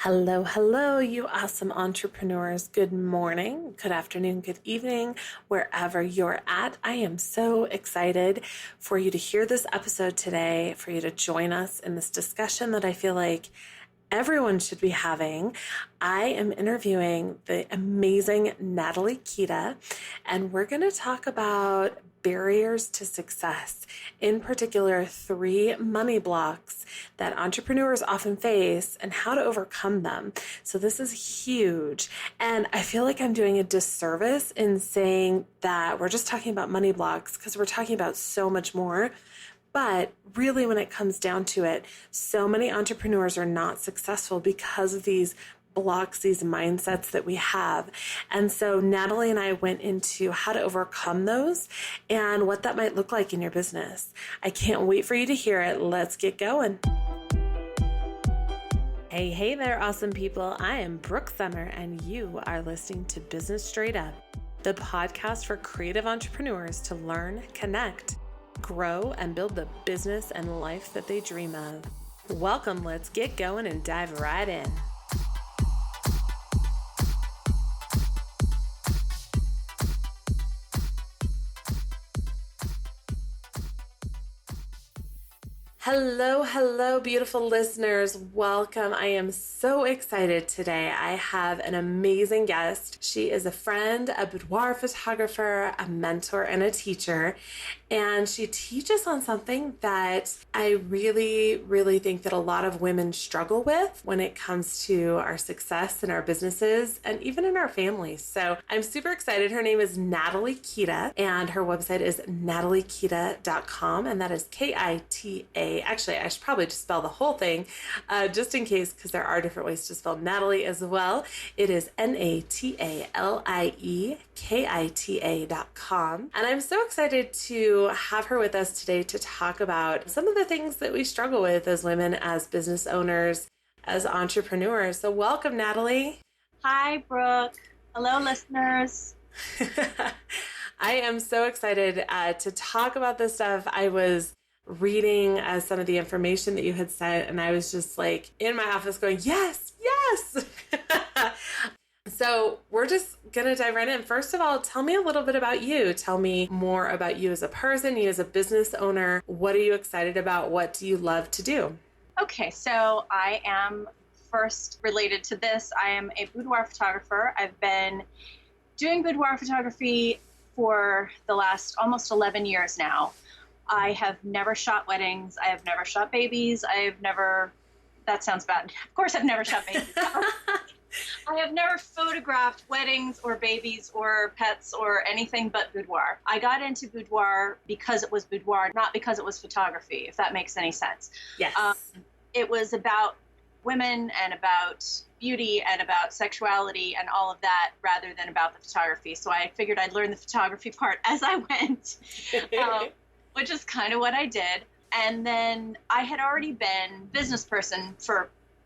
Hello, hello, you awesome entrepreneurs. Good morning, good afternoon, good evening, wherever you're at. I am so excited for you to hear this episode today, for you to join us in this discussion that I feel like everyone should be having. I am interviewing the amazing Natalie Kita, and we're going to talk about barriers to success, in particular, 3 money blocks that entrepreneurs often face and how to overcome them. So this is huge. And I feel like I'm doing a disservice in saying that we're just talking about money blocks because we're talking about so much more. But really, when it comes down to it, so many entrepreneurs are not successful because of these blocks, these mindsets that we have. And so Natalie and I went into how to overcome those and what that might look like in your business. I can't wait for you to hear it. Let's get going. Hey there, awesome people. I am Brooke Summer, and you are listening to Business Straight Up, the podcast for creative entrepreneurs to learn, connect, grow, and build the business and life that they dream of. Welcome, let's get going and dive right in. Hello, beautiful listeners. Welcome. I am so excited today. I have an amazing guest. She is a friend, a boudoir photographer, a mentor, and a teacher. And she teaches on something that I really think that a lot of women struggle with when it comes to our success in our businesses and even in our families. So I'm super excited. Her name is Natalie Kita, and her website is nataliekita.com, and that is Kita. Actually, I should probably just spell the whole thing just in case, because there are different ways to spell Natalie as well. It is NATALIEKITA.com. And I'm so excited to have her with us today to talk about some of the things that we struggle with as women, as business owners, as entrepreneurs. So welcome, Natalie. Hi, Brooke. Hello, listeners. I am so excited to talk about this stuff. I was reading some of the information that you had sent, and I was just like in my office going, yes. So we're just going to dive right in. First of all, tell me a little bit about you. Tell me more about you as a person, you as a business owner. What are you excited about? What do you love to do? Okay, so I am first related to this. I am a boudoir photographer. I've been doing boudoir photography for the last almost 11 years now. I have never shot weddings. I have never shot babies. That sounds bad. Of course, I've never shot babies. I have never photographed weddings or babies or pets or anything but boudoir. I got into boudoir because it was boudoir, not because it was photography, if that makes any sense. Yes. It was about women and about beauty and about sexuality and all of that rather than about the photography. So I figured I'd learn the photography part as I went, which is kind of what I did. And then I had already been a business person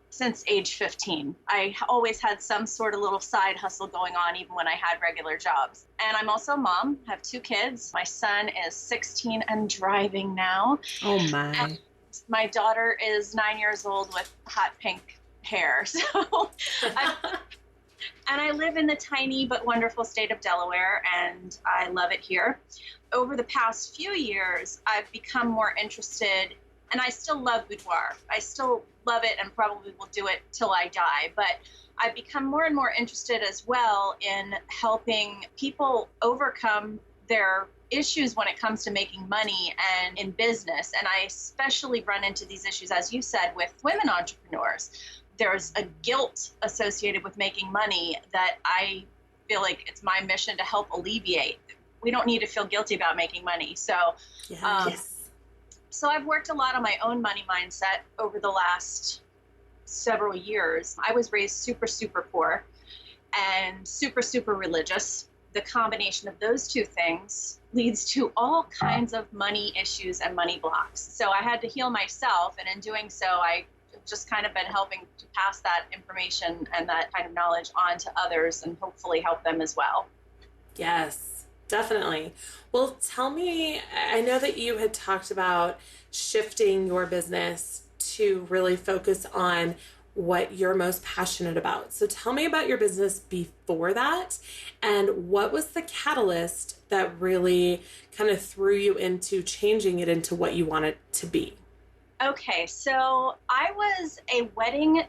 since age 15. I always had some sort of little side hustle going on, even when I had regular jobs. And I'm also a mom. I have 2 kids. My son is 16 and driving now. Oh my. And my daughter is 9 years old with hot pink hair. So I live in the tiny but wonderful state of Delaware, and I love it here. Over the past few years, I've become more interested, and I still love boudoir. I still love it and probably will do it till I die. But I've become more and more interested as well in helping people overcome their issues when it comes to making money and in business. And I especially run into these issues, as you said, with women entrepreneurs. There's a guilt associated with making money that I feel like it's my mission to help alleviate. We don't need to feel guilty about making money. So, Yes. So I've worked a lot on my own money mindset over the last several years. I was raised super poor and super religious. The combination of those 2 things leads to all kinds of money issues and money blocks. So I had to heal myself, and in doing so, I just kind of been helping to pass that information and that kind of knowledge on to others and hopefully help them as well. Yes, definitely. Well, tell me, I know that you had talked about shifting your business to really focus on what you're most passionate about. So tell me about your business before that, and what was the catalyst that really kind of threw you into changing it into what you want it to be? Okay, so I was a wedding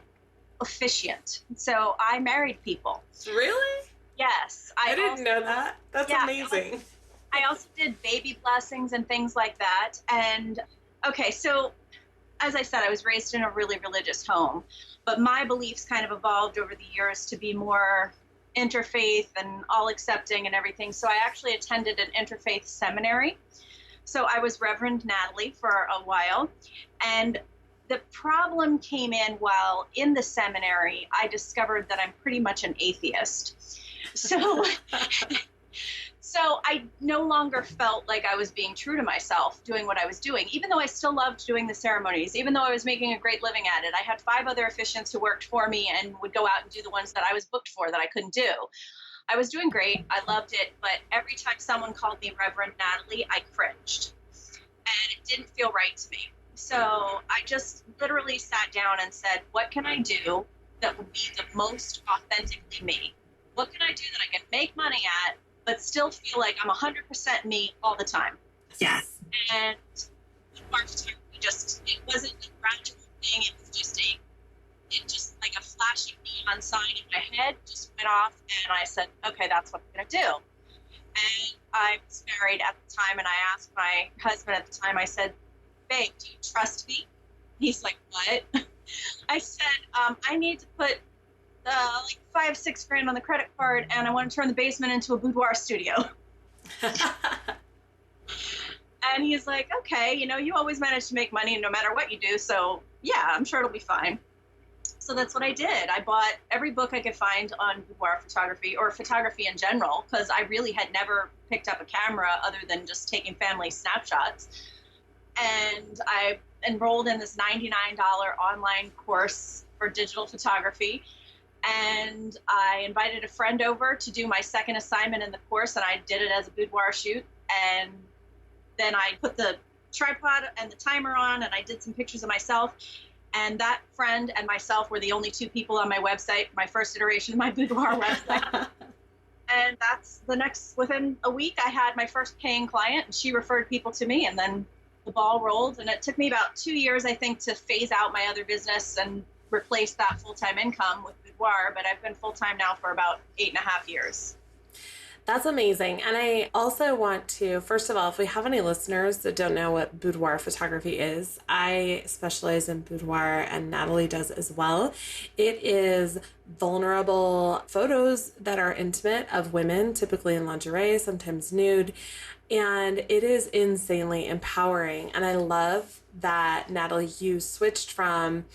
officiant. So I married people. Really? Yes. I didn't know that. That's amazing. I also did baby blessings and things like that. And okay, so as I said, I was raised in a really religious home, but my beliefs kind of evolved over the years to be more interfaith and all accepting and everything. So I actually attended an interfaith seminary. So I was Reverend Natalie for a while. And the problem came in while in the seminary. I discovered that I'm pretty much an atheist. So So I no longer felt like I was being true to myself doing what I was doing, even though I still loved doing the ceremonies, even though I was making a great living at it. I had 5 other officiants who worked for me and would go out and do the ones that I was booked for that I couldn't do. I was doing great. I loved it. But every time someone called me Reverend Natalie, I cringed. And it didn't feel right to me. So I just literally sat down and said, what can I do that would be the most authentically me? What can I do that I can make money at, but still feel like I'm 100% me all the time? Yes. And photography it wasn't a gradual thing. It was just like a flashing neon sign in my head just went off, and I said, okay, that's what I'm going to do. And I was married at the time, and I asked my husband at the time, I said, babe, do you trust me? He's like, what? I said, I need to put like $5-6 grand on the credit card, and I want to turn the basement into a boudoir studio. And he's like, okay, you always manage to make money no matter what you do. So yeah, I'm sure it'll be fine. So that's what I did. I bought every book I could find on boudoir photography or photography in general, because I really had never picked up a camera other than just taking family snapshots. And I enrolled in this $99 online course for digital photography. And I invited a friend over to do my second assignment in the course, and I did it as a boudoir shoot. And then I put the tripod and the timer on, and I did some pictures of myself. And that friend and myself were the only 2 people on my website, my first iteration of my boudoir website. And within a week, I had my first paying client, and she referred people to me, and then the ball rolled. And it took me about 2 years, I think, to phase out my other business and replace that full-time income with boudoir. But I've been full-time now for about 8.5 years. That's amazing. And I also want to, first of all, if we have any listeners that don't know what boudoir photography is, I specialize in boudoir, and Natalie does as well. It is vulnerable photos that are intimate of women, typically in lingerie, sometimes nude. And it is insanely empowering. And I love that, Natalie, you switched from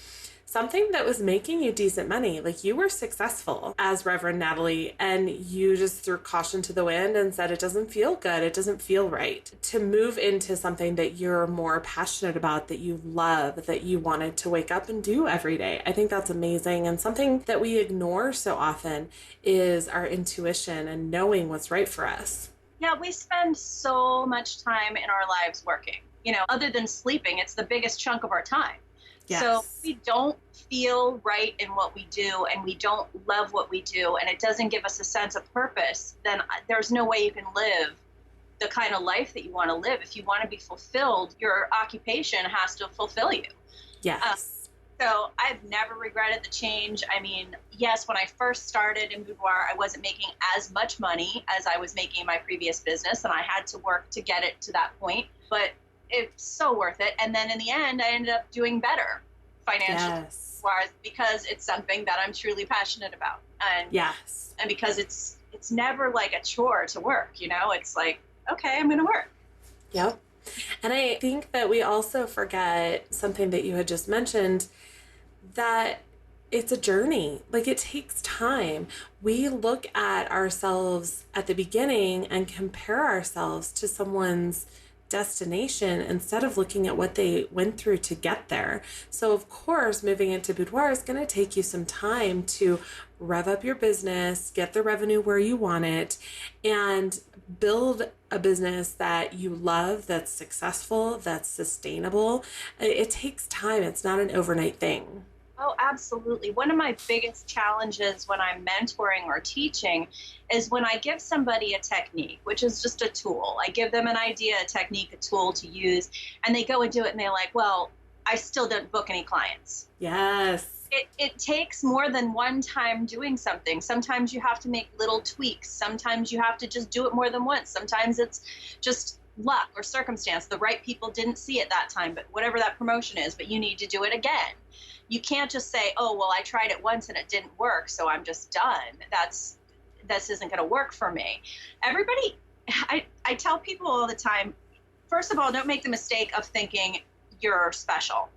something that was making you decent money. Like, you were successful as Reverend Natalie, and you just threw caution to the wind and said, it doesn't feel good. It doesn't feel right. To move into something that you're more passionate about, that you love, that you wanted to wake up and do every day. I think that's amazing. And something that we ignore so often is our intuition and knowing what's right for us. Yeah, we spend so much time in our lives working. Other than sleeping, it's the biggest chunk of our time. Yes. So if we don't feel right in what we do, and we don't love what we do, and it doesn't give us a sense of purpose, then there's no way you can live the kind of life that you want to live. If you want to be fulfilled, your occupation has to fulfill you. Yes. So I've never regretted the change. I mean, yes, when I first started in boudoir, I wasn't making as much money as I was making in my previous business, and I had to work to get it to that point. But it's so worth it. And then in the end, I ended up doing better financially. Yes. Because it's something that I'm truly passionate about. And yes. And because it's never like a chore to work, it's like, okay, I'm going to work. Yep. And I think that we also forget something that you had just mentioned, that it's a journey. Like, it takes time. We look at ourselves at the beginning and compare ourselves to someone's destination instead of looking at what they went through to get there. So of course, moving into boudoir is going to take you some time to rev up your business, get the revenue where you want it, and build a business that you love, that's successful, that's sustainable. It takes time. It's not an overnight thing. Oh, absolutely. One of my biggest challenges when I'm mentoring or teaching is when I give somebody a technique, which is just a tool. I give them an idea, a technique, a tool to use, and they go and do it and they're like, well, I still didn't book any clients. Yes. It takes more than one time doing something. Sometimes you have to make little tweaks. Sometimes you have to just do it more than once. Sometimes it's just luck or circumstance. The right people didn't see it that time, but whatever that promotion is, but you need to do it again. You can't just say, oh, well, I tried it once and it didn't work, so I'm just done. This isn't going to work for me. Everybody, I tell people all the time, first of all, don't make the mistake of thinking you're special.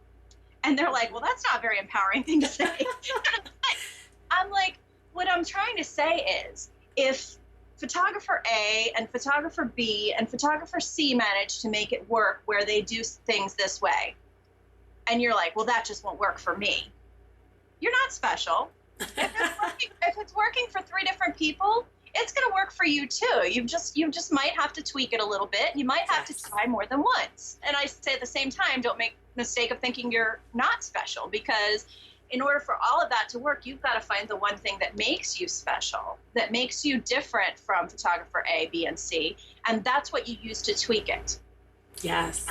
And they're like, well, that's not a very empowering thing to say. I'm like, what I'm trying to say is if photographer A and photographer B and photographer C manage to make it work where they do things this way, and you're like, well, that just won't work for me. You're not special. If it's working for 3 different people, it's going to work for you too. You just might have to tweak it a little bit. You might have to try more than once. And I say at the same time, don't make the mistake of thinking you're not special, because in order for all of that to work, you've got to find the one thing that makes you special, that makes you different from photographer A, B, and C. And that's what you use to tweak it. Yes.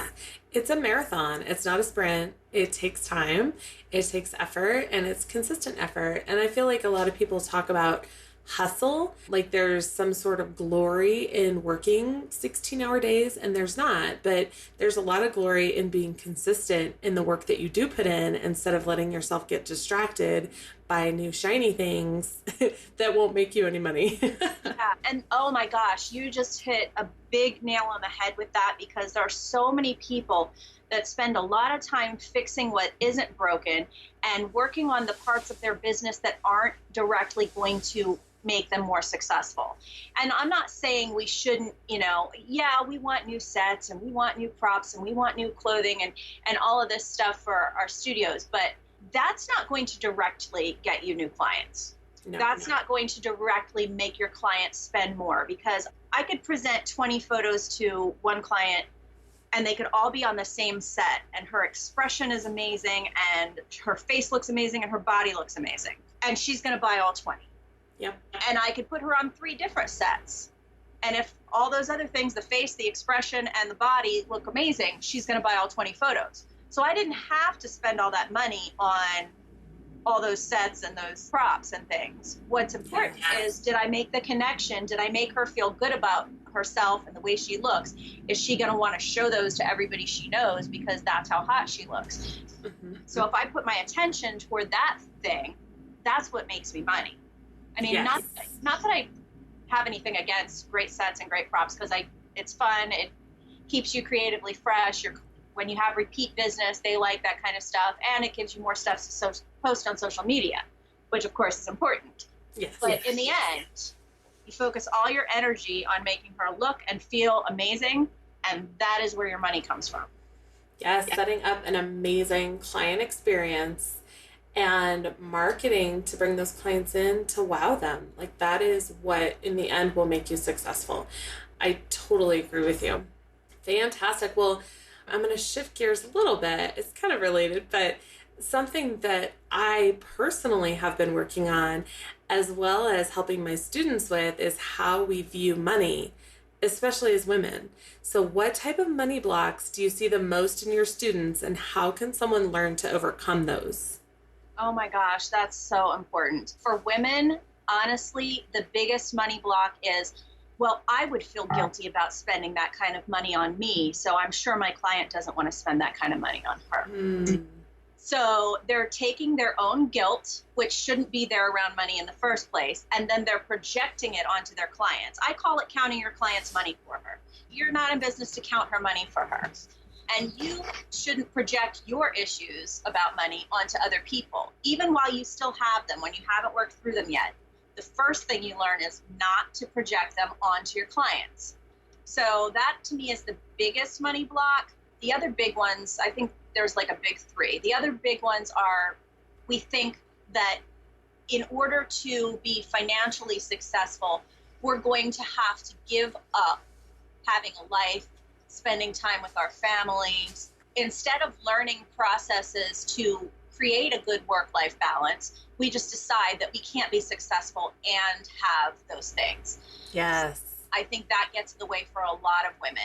It's a marathon. It's not a sprint. It takes time. It takes effort, and it's consistent effort. And I feel like a lot of people talk about hustle, like there's some sort of glory in working 16-hour days, and there's not. But there's a lot of glory in being consistent in the work that you do put in, instead of letting yourself get distracted by new shiny things that won't make you any money. Yeah, and oh my gosh, you just hit a big nail on the head with that, because there are so many people that spend a lot of time fixing what isn't broken and working on the parts of their business that aren't directly going to make them more successful. And I'm not saying we shouldn't, yeah, we want new sets and we want new props and we want new clothing and all of this stuff for our studios, but that's not going to directly get you new clients. No, that's not going to directly make your clients spend more, because I could present 20 photos to one client and they could all be on the same set, and her expression is amazing and her face looks amazing and her body looks amazing, and she's going to buy all 20. Yep. And I could put her on 3 different sets, and if all those other things, the face, the expression, and the body look amazing, she's going to buy all 20 photos. So I didn't have to spend all that money on all those sets and those props and things. What's important is, did I make the connection? Did I make her feel good about herself and the way she looks? Is she going to want to show those to everybody she knows because that's how hot she looks? Mm-hmm. So if I put my attention toward that thing, that's what makes me money. I mean, not that I have anything against great sets and great props, because it's fun. It keeps you creatively fresh. When you have repeat business, they like that kind of stuff, and it gives you more stuff to post on social media, which of course is important. Yes. But in the end, you focus all your energy on making her look and feel amazing, and that is where your money comes from. Yes, setting up an amazing client experience and marketing to bring those clients in to wow them. Like, that is what in the end will make you successful. I totally agree with you. Fantastic. Well, I'm going to shift gears a little bit. It's kind of related, but something that I personally have been working on, as well as helping my students with, is how we view money, especially as women. So what type of money blocks do you see the most in your students, and how can someone learn to overcome those? Oh my gosh, that's so important. For women, honestly, the biggest money block is, well, I would feel guilty about spending that kind of money on me, so I'm sure my client doesn't want to spend that kind of money on her. Mm. So they're taking their own guilt, which shouldn't be there around money in the first place, and then they're projecting it onto their clients. I call it counting your client's money for her. You're not in business to count her money for her. And you shouldn't project your issues about money onto other people, even while you still have them, when you haven't worked through them yet. The first thing you learn is not to project them onto your clients. So that, to me, is the biggest money block. The other big ones, I think there's like a big 3. The other big ones are, we think that in order to be financially successful, we're going to have to give up having a life, spending time with our families, instead of learning processes to create a good work-life balance. We just decide that we can't be successful and have those things. Yes. I think that gets in the way for a lot of women.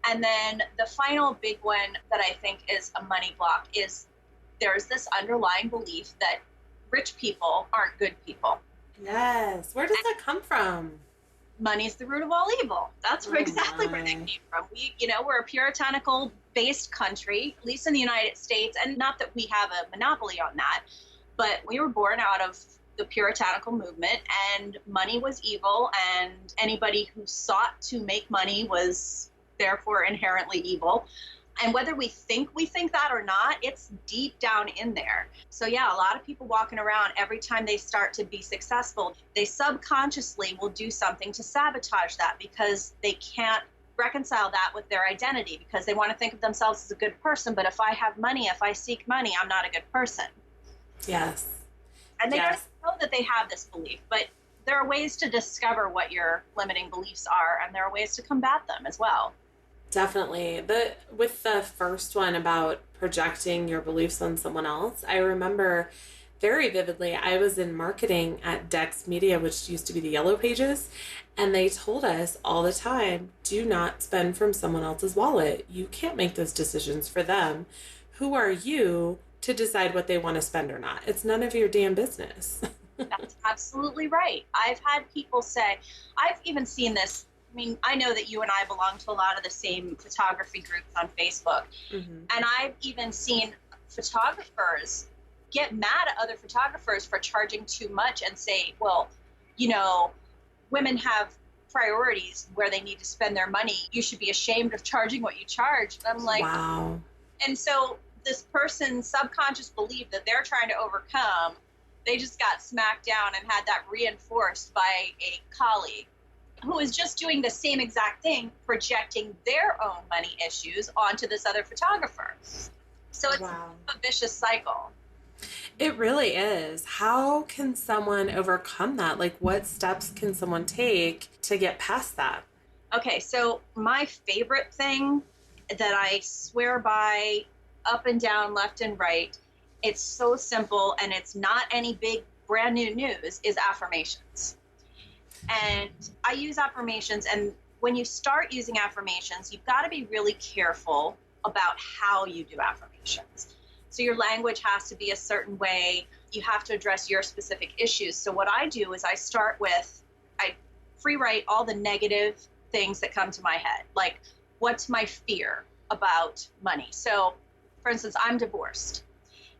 And then the final big one that I think is a money block is there's this underlying belief that rich people aren't good people. Yes. Where does that come from? Money's the root of all evil. That's exactly where that came from. We're a puritanical based country, at least in the United States, and not that we have a monopoly on that, but we were born out of the puritanical movement, and money was evil, and anybody who sought to make money was therefore inherently evil. And whether we think that or not, it's deep down in there. So yeah, a lot of people walking around, every time they start to be successful, they subconsciously will do something to sabotage that because they can't reconcile that with their identity, because they want to think of themselves as a good person. But if I have money, if I seek money, I'm not a good person. Yes. And they don't know that they have this belief, but there are ways to discover what your limiting beliefs are, and there are ways to combat them as well. Definitely. With the first one about projecting your beliefs on someone else, I remember very vividly, I was in marketing at Dex Media, which used to be the Yellow Pages, and they told us all the time, do not spend from someone else's wallet. You can't make those decisions for them. Who are you to decide what they want to spend or not? It's none of your damn business. That's absolutely right. I've had people say, I've even seen this. I mean, I know that you and I belong to a lot of the same photography groups on Facebook. Mm-hmm. And I've even seen photographers get mad at other photographers for charging too much and say, well, women have priorities where they need to spend their money. You should be ashamed of charging what you charge. And I'm like, wow. And so this person's subconscious belief that they're trying to overcome, they just got smacked down and had that reinforced by a colleague who is just doing the same exact thing, projecting their own money issues onto this other photographer. So it's a vicious cycle. It really is. How can someone overcome that? Like, what steps can someone take to get past that? Okay, so my favorite thing that I swear by up and down, left and right, it's so simple and it's not any big brand new news, is affirmations. And I use affirmations, and when you start using affirmations, you've got to be really careful about how you do affirmations. So your language has to be a certain way. You have to address your specific issues. So what I do is I free write all the negative things that come to my head. Like, what's my fear about money? So, for instance, I'm divorced.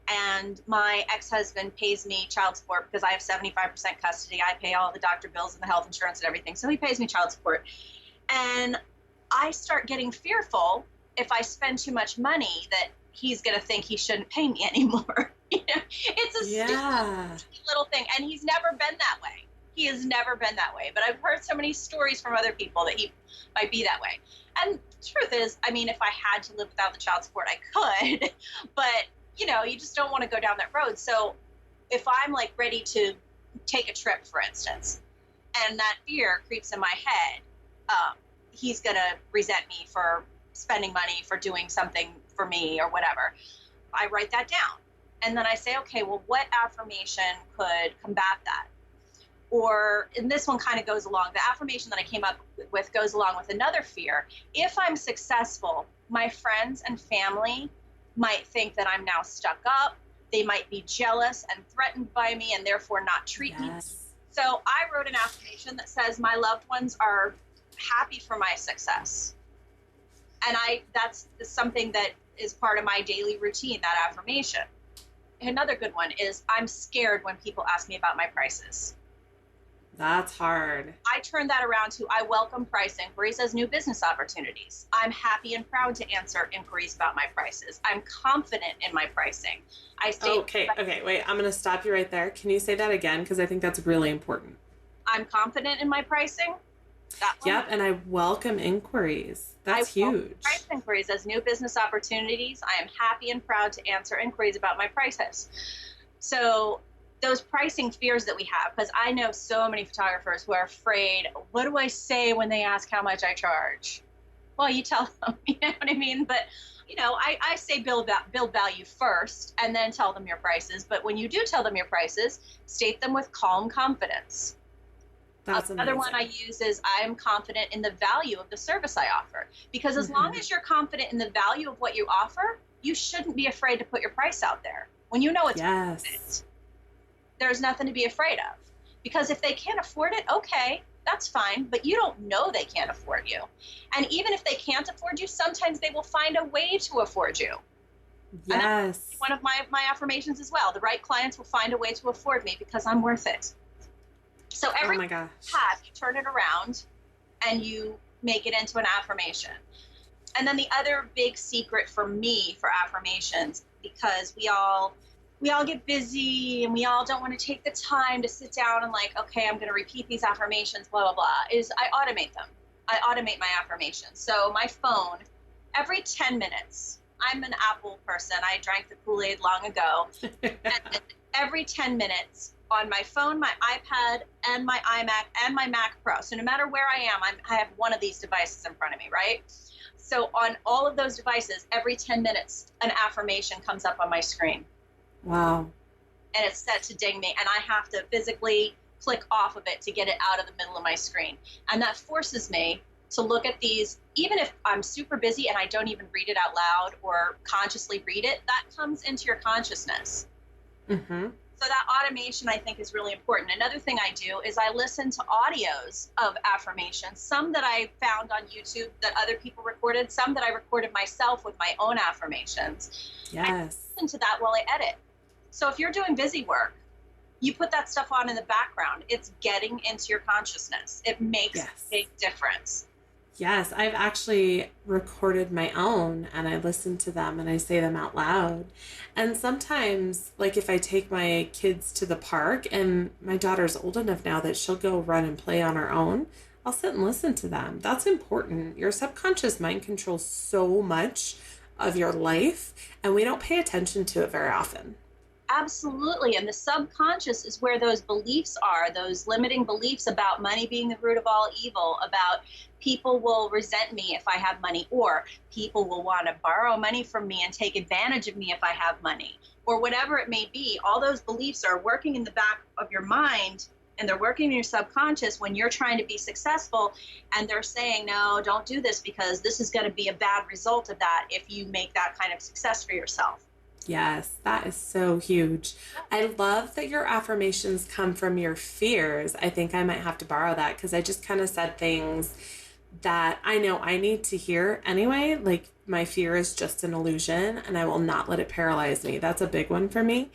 And my ex-husband pays me child support because I have 75% custody. I pay all the doctor bills and the health insurance and everything. So he pays me child support. And I start getting fearful if I spend too much money that he's going to think he shouldn't pay me anymore. It's a stupid little thing. And he's never been that way. He has never been that way. But I've heard so many stories from other people that he might be that way. And the truth is, I mean, if I had to live without the child support, I could. But you just don't want to go down that road. So if I'm like ready to take a trip, for instance, and that fear creeps in my head, he's going to resent me for spending money, for doing something for me or whatever. I write that down. And then I say, okay, well, what affirmation could combat that? Or, and this one kind of goes along, the affirmation that I came up with goes along with another fear. If I'm successful, my friends and family might think that I'm now stuck up. They might be jealous and threatened by me and therefore not treat me. So I wrote an affirmation that says my loved ones are happy for my success. And that's something that is part of my daily routine, that affirmation. Another good one is I'm scared when people ask me about my prices. That's hard. I turn that around to I welcome price inquiries as new business opportunities. I'm happy and proud to answer inquiries about my prices. I'm confident in my pricing. Okay, wait, I'm going to stop you right there. Can you say that again? Because I think that's really important. I'm confident in my pricing. Yep, and I welcome inquiries. That's huge. Price inquiries as new business opportunities. I am happy and proud to answer inquiries about my prices. So those pricing fears that we have, because I know so many photographers who are afraid, what do I say when they ask how much I charge? Well, you tell them, you know what I mean? But, I say build value first and then tell them your prices. But when you do tell them your prices, state them with calm confidence. That's Another one I amazing. use is I'm confident in the value of the service I offer. Because as long as you're confident in the value of what you offer, you shouldn't be afraid to put your price out there. When you know it's worth Yes. it, there's nothing to be afraid of. Because if they can't afford it, okay, that's fine, but you don't know they can't afford you. And even if they can't afford you, sometimes they will find a way to afford you. And that's Yes. one of my affirmations as well. The right clients will find a way to afford me because I'm worth it. So Oh every my gosh. path, you turn it around and you make it into an affirmation. And then the other big secret for me for affirmations, because we all get busy and we all don't want to take the time to sit down and like, okay, I'm going to repeat these affirmations, blah, blah, blah, is I automate them. I automate my affirmations. So my phone, every 10 minutes, I'm an Apple person. I drank the Kool-Aid long ago. And every 10 minutes on my phone, my iPad, and my iMac, and my Mac Pro. So no matter where I am, I have one of these devices in front of me, right? So on all of those devices, every 10 minutes, an affirmation comes up on my screen. Wow. And it's set to ding me, and I have to physically click off of it to get it out of the middle of my screen. And that forces me to look at these, even if I'm super busy and I don't even read it out loud or consciously read it, that comes into your consciousness. Mm-hmm. So that automation, I think, is really important. Another thing I do is I listen to audios of affirmations, some that I found on YouTube that other people recorded, some that I recorded myself with my own affirmations. I Yes. listen to that while I edit. So if you're doing busy work, you put that stuff on in the background. It's getting into your consciousness. It makes a Yes. big difference. Yes, I've actually recorded my own and I listen to them and I say them out loud. And sometimes, like if I take my kids to the park and my daughter's old enough now that she'll go run and play on her own, I'll sit and listen to them. That's important. Your subconscious mind controls so much of your life, and we don't pay attention to it very often. Absolutely. And the subconscious is where those beliefs are, those limiting beliefs about money being the root of all evil, about people will resent me if I have money, or people will want to borrow money from me and take advantage of me if I have money, or whatever it may be. All those beliefs are working in the back of your mind and they're working in your subconscious when you're trying to be successful. And they're saying, no, don't do this because this is going to be a bad result of that if you make that kind of success for yourself. Yes, that is so huge. I love that your affirmations come from your fears. I think I might have to borrow that because I just kind of said things that I know I need to hear anyway. Like my fear is just an illusion and I will not let it paralyze me. That's a big one for me.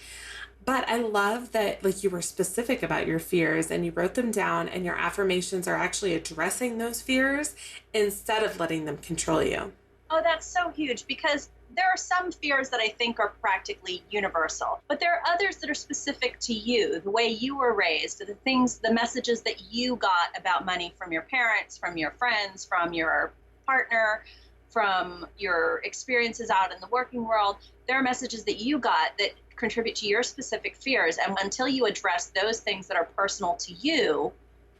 But I love that like you were specific about your fears and you wrote them down and your affirmations are actually addressing those fears instead of letting them control you. Oh, that's so huge because there are some fears that I think are practically universal, but there are others that are specific to you, the way you were raised, the things, the messages that you got about money from your parents, from your friends, from your partner, from your experiences out in the working world. There are messages that you got that contribute to your specific fears. And until you address those things that are personal to you,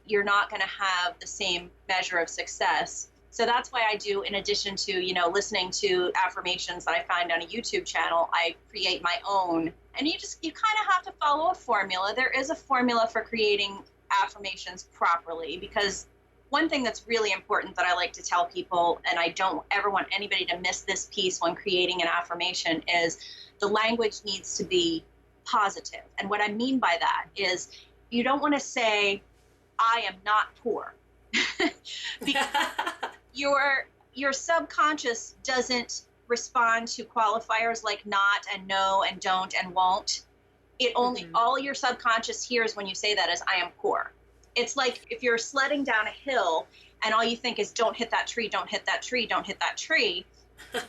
you're not going to have the same measure of success. So that's why I do, in addition to, listening to affirmations that I find on a YouTube channel, I create my own. And you kind of have to follow a formula. There is a formula for creating affirmations properly, because one thing that's really important that I like to tell people, and I don't ever want anybody to miss this piece when creating an affirmation, is the language needs to be positive. And what I mean by that is you don't want to say, I am not poor. Because your subconscious doesn't respond to qualifiers like not and no and don't and won't. It only all your subconscious hears when you say that is I am poor. It's like if you're sledding down a hill and all you think is don't hit that tree, don't hit that tree, don't hit that tree, you're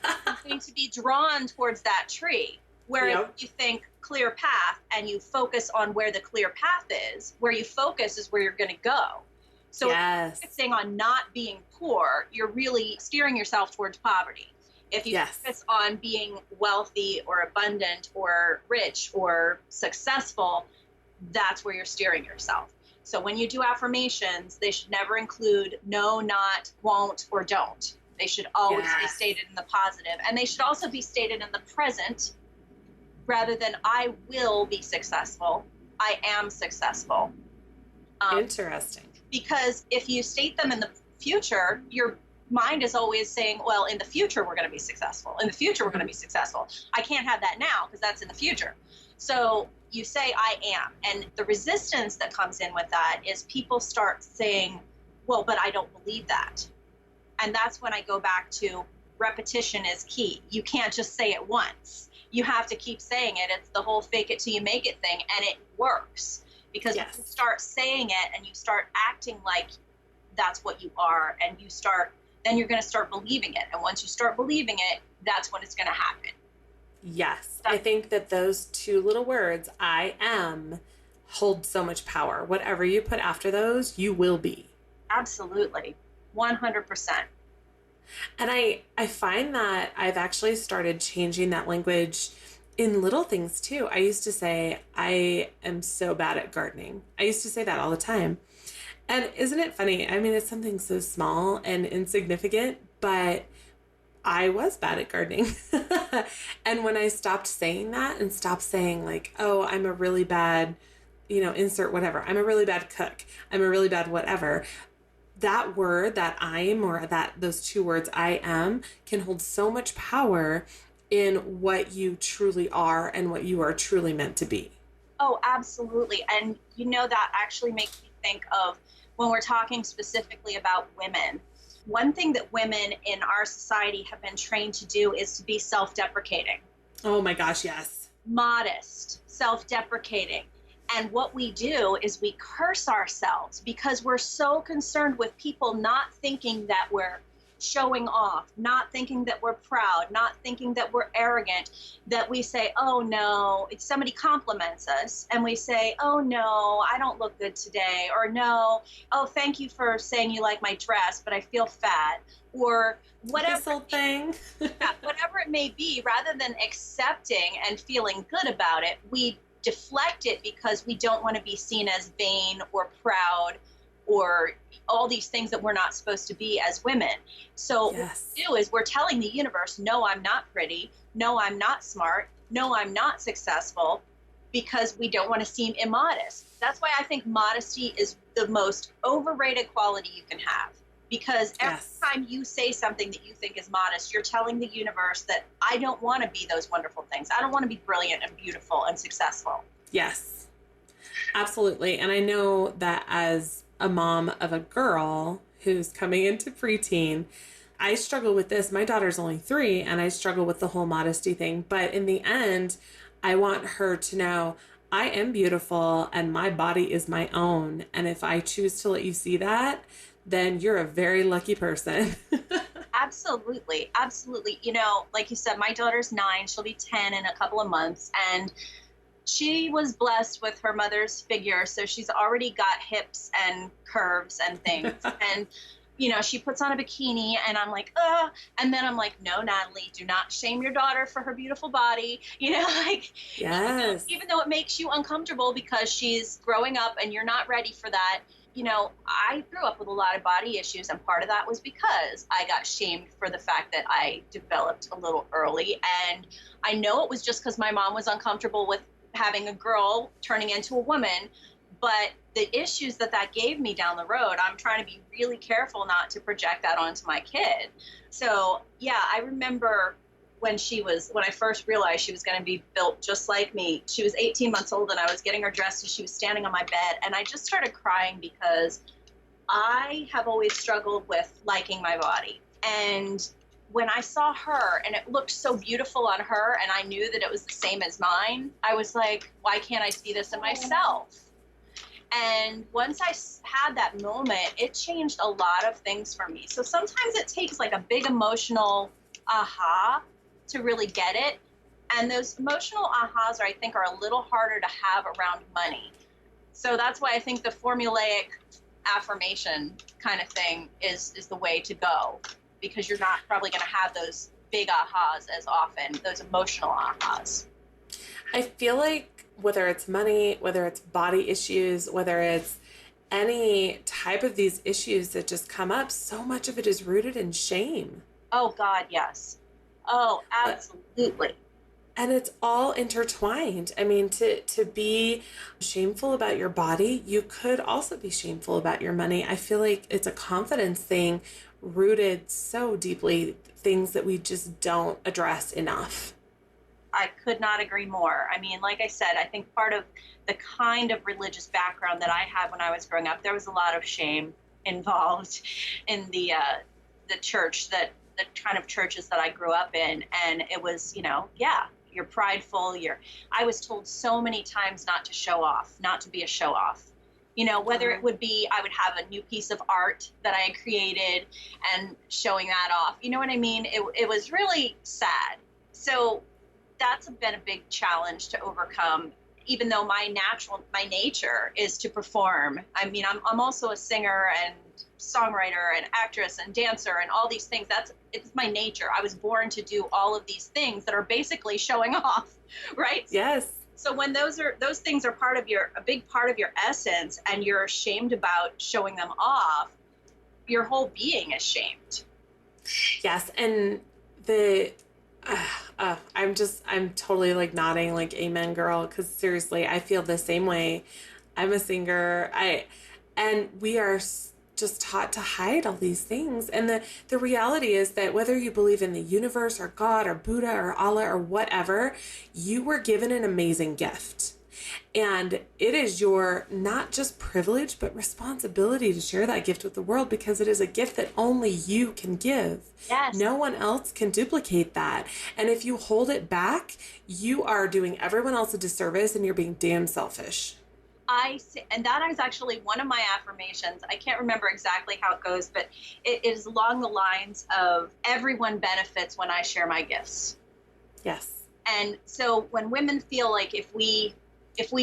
going to be drawn towards that tree. Whereas if you think clear path and you focus on where the clear path is, where you focus is where you're going to go. So if you're focusing on not being poor, you're really steering yourself towards poverty. If you focus on being wealthy or abundant or rich or successful, that's where you're steering yourself. So when you do affirmations, they should never include no, not, won't, or don't. They should always be Yes. stated in the positive, and they should also be stated in the present rather than I will be successful. I am successful. Interesting. Because if you state them in the future, your mind is always saying, well, in the future, we're going to be successful. In the future, we're going to be successful. I can't have that now because that's in the future. So you say, I am. And the resistance that comes in with that is people start saying, well, but I don't believe that. And that's when I go back to repetition is key. You can't just say it once. You have to keep saying it. It's the whole fake it till you make it thing. And it works because Yes. you start saying it and you start acting like that's what you are. And then you're going to start believing it. And once you start believing it, that's when it's going to happen. Yes. I think that those two little words, I am, hold so much power. Whatever you put after those, you will be. Absolutely. 100%. And I find that I've actually started changing that language in little things too. I used to say, I am so bad at gardening. I used to say that all the time. And isn't it funny? I mean, it's something so small and insignificant, but I was bad at gardening. And when I stopped saying that and stopped saying like, oh, I'm a really bad, insert whatever. I'm a really bad cook. I'm a really bad whatever. That word, that I'm, or that those two words, I am, can hold so much power in what you truly are and what you are truly meant to be. Oh, absolutely. And that actually makes me think of when we're talking specifically about women. One thing that women in our society have been trained to do is to be self-deprecating. Oh my gosh, yes. Modest, self-deprecating. And what we do is we curse ourselves because we're so concerned with people not thinking that we're showing off, not thinking that we're proud, not thinking that we're arrogant, that we say, oh no, if somebody compliments us and we say, oh no, I don't look good today, or no, oh, thank you for saying you like my dress, but I feel fat, or whatever. This old thing. Whatever it may be, rather than accepting and feeling good about it, we deflect it because we don't want to be seen as vain or proud or all these things that we're not supposed to be as women. So Yes. what we do is we're telling the universe, no, I'm not pretty. No, I'm not smart. No, I'm not successful, because we don't want to seem immodest. That's why I think modesty is the most overrated quality you can have. Because every time you say something that you think is modest, you're telling the universe that I don't want to be those wonderful things. I don't want to be brilliant and beautiful and successful. Yes, absolutely. And I know that as a mom of a girl who's coming into preteen, I struggle with this. My daughter's only 3, and I struggle with the whole modesty thing. But in the end, I want her to know I am beautiful and my body is my own. And if I choose to let you see that, then you're a very lucky person. Absolutely. Absolutely. Like you said, my daughter's 9, she'll be 10 in a couple of months. And she was blessed with her mother's figure. So she's already got hips and curves and things. And, she puts on a bikini and I'm like, and then I'm like, no, Natalie, do not shame your daughter for her beautiful body. Yes. Even though it makes you uncomfortable because she's growing up and you're not ready for that. I grew up with a lot of body issues, and part of that was because I got shamed for the fact that I developed a little early. And I know it was just because my mom was uncomfortable with having a girl turning into a woman, but the issues that gave me down the road, I'm trying to be really careful not to project that onto my kid. So yeah, I remember when I first realized she was going to be built just like me. She was 18 months old and I was getting her dressed and she was standing on my bed, and I just started crying because I have always struggled with liking my body. And when I saw her and it looked so beautiful on her and I knew that it was the same as mine, I was like, why can't I see this in myself? And once I had that moment, it changed a lot of things for me. So sometimes it takes like a big emotional aha to really get it. And those emotional ahas I think are a little harder to have around money. So that's why I think the formulaic affirmation kind of thing is the way to go, because you're not probably going to have those big ahas as often, those emotional ahas. I feel like whether it's money, whether it's body issues, whether it's any type of these issues that just come up, so much of it is rooted in shame. Oh God, yes. Oh, Uh, absolutely. and it's all intertwined. I mean, to be shameful about your body, you could also be shameful about your money. I feel like it's a confidence thing rooted so deeply, things that we just don't address enough. I could not agree more. I mean, like I said, I think part of the kind of religious background that I had when I was growing up, there was a lot of shame involved in the church that the kind of churches that I grew up in, and it was, yeah, you're prideful. I was told so many times not to show off, not to be a show off. Whether it would be I would have a new piece of art that I had created and showing that off. You know what I mean? It was really sad. So that's been a big challenge to overcome, even though my nature is to perform. I mean, I'm also a singer and songwriter and actress and dancer and all these things. It's my nature. I was born to do all of these things that are basically showing off, right? Yes. So when those things are a big part of your essence, and you're ashamed about showing them off, your whole being is shamed. Yes. And the I'm totally like nodding like amen girl, because seriously I feel the same way. I'm a singer. And we are just taught to hide all these things, and the reality is that whether you believe in the universe or God or Buddha or Allah or whatever, you were given an amazing gift. And it is your not just privilege, but responsibility to share that gift with the world, because it is a gift that only you can give. Yes. No one else can duplicate that. And if you hold it back, you are doing everyone else a disservice, and you're being damn selfish. And that is actually one of my affirmations. I can't remember exactly how it goes, but it is along the lines of everyone benefits when I share my gifts. Yes. And so when women feel like if we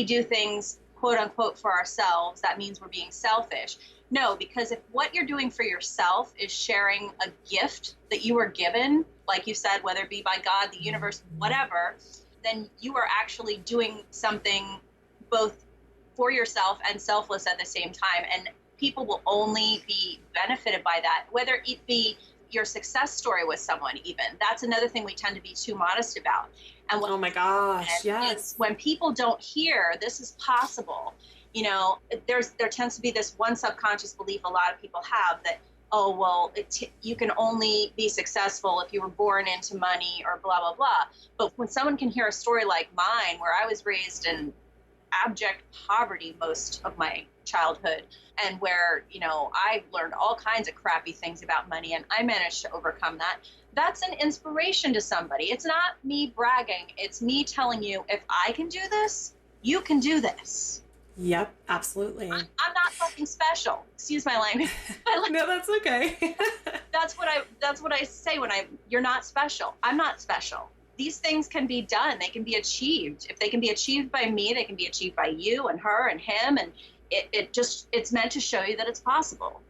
do things quote unquote for ourselves, that means we're being selfish. No, because if what you're doing for yourself is sharing a gift that you were given, like you said, whether it be by God, the universe, whatever, then you are actually doing something both for yourself and selfless at the same time. And people will only be benefited by that, whether it be your success story with someone. Even that's another thing we tend to be too modest about. And oh my gosh, yes. When people don't hear this is possible, there tends to be this one subconscious belief a lot of people have that, oh, well, you can only be successful if you were born into money or blah, blah, blah. But when someone can hear a story like mine, where I was raised in abject poverty most of my childhood, and where, I learned all kinds of crappy things about money, and I managed to overcome that. That's an inspiration to somebody. It's not me bragging. It's me telling you, if I can do this, you can do this. Yep, absolutely. I'm not fucking special. Excuse my language. No, that's okay. That's what I say when you're not special. I'm not special. These things can be done. They can be achieved. If they can be achieved by me, they can be achieved by you and her and him. And it's meant to show you that it's possible.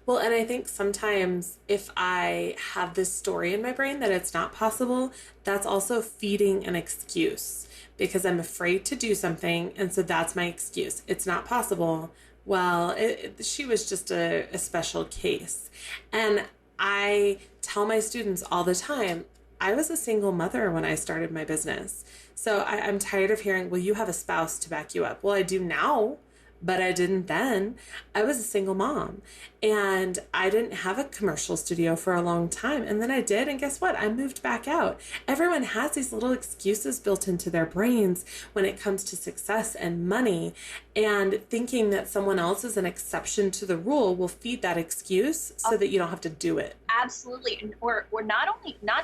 Well, and I think sometimes if I have this story in my brain that it's not possible, that's also feeding an excuse, because I'm afraid to do something. And so that's my excuse. It's not possible. Well, she was just a special case. And I tell my students all the time, I was a single mother when I started my business. So I'm tired of hearing, well, you have a spouse to back you up. Well, I do now, but I didn't then. I was a single mom, and I didn't have a commercial studio for a long time. And then I did. And guess what? I moved back out. Everyone has these little excuses built into their brains when it comes to success and money, and thinking that someone else is an exception to the rule will feed that excuse so that you don't have to do it. Absolutely. And we're not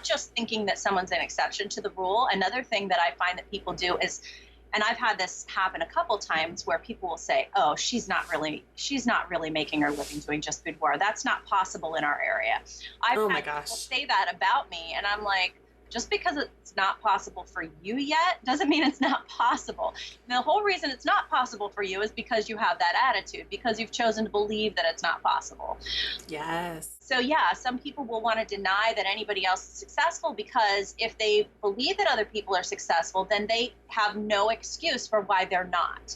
just thinking that someone's an exception to the rule. Another thing that I find that people do is, and I've had this happen a couple times, where people will say, oh, she's not really making her living doing just boudoir. That's not possible in our area. Oh my had gosh. people say that about me, and I'm like, just because it's not possible for you yet doesn't mean it's not possible. And the whole reason it's not possible for you is because you have that attitude, because you've chosen to believe that it's not possible. Yes. So yeah, some people will want to deny that anybody else is successful, because if they believe that other people are successful, then they have no excuse for why they're not.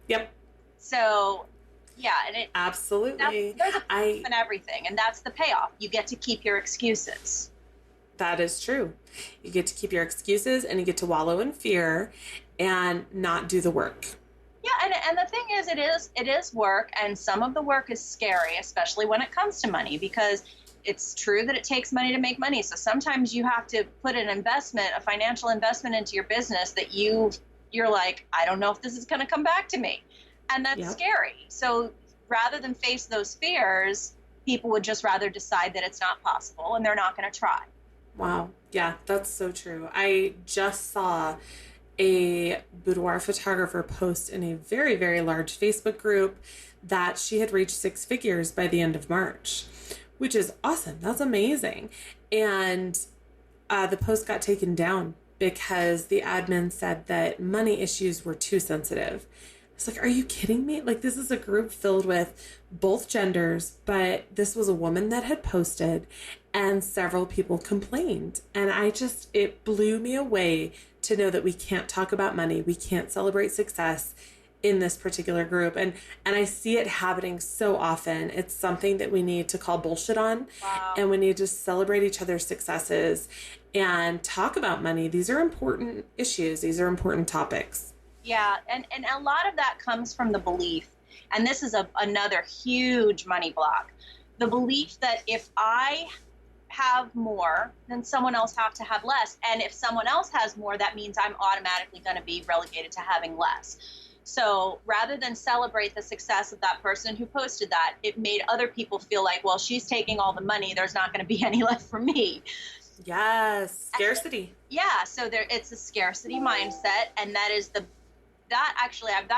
Yep. So Yeah, and Absolutely. there's a payoff in everything, and that's the payoff. You get to keep your excuses. That is true. You get to keep your excuses and you get to wallow in fear and not do the work. Yeah, and the thing is, it is work, and some of the work is scary, especially when it comes to money, because it's true that it takes money to make money. So sometimes you have to put an investment, a financial investment into your business that you're like, I don't know if this is going to come back to me, and that's Yep. scary. So rather than face those fears, people would just rather decide that it's not possible and they're not going to try. Wow. Yeah, that's so true. I just saw a boudoir photographer post in a very, very large Facebook group that she had reached six figures by the end of March, which is awesome. That's amazing. And the post got taken down because the admin said that money issues were too sensitive. It's like, are you kidding me? Like, this is a group filled with both genders, but this was a woman that had posted and several people complained. And it blew me away to know that we can't talk about money. We can't celebrate success in this particular group. And I see it happening so often. It's something that we need to call bullshit on. Wow. And we need to celebrate each other's successes and talk about money. These are important issues. These are important topics. Yeah, and a lot of that comes from the belief, and this is another huge money block, the belief that if I have more, then someone else have to have less. And if someone else has more, that means I'm automatically going to be relegated to having less. So rather than celebrate the success of that person who posted that, it made other people feel like, well, she's taking all the money, there's not going to be any left for me. Yes, scarcity. Yeah, so it's a scarcity mindset, and that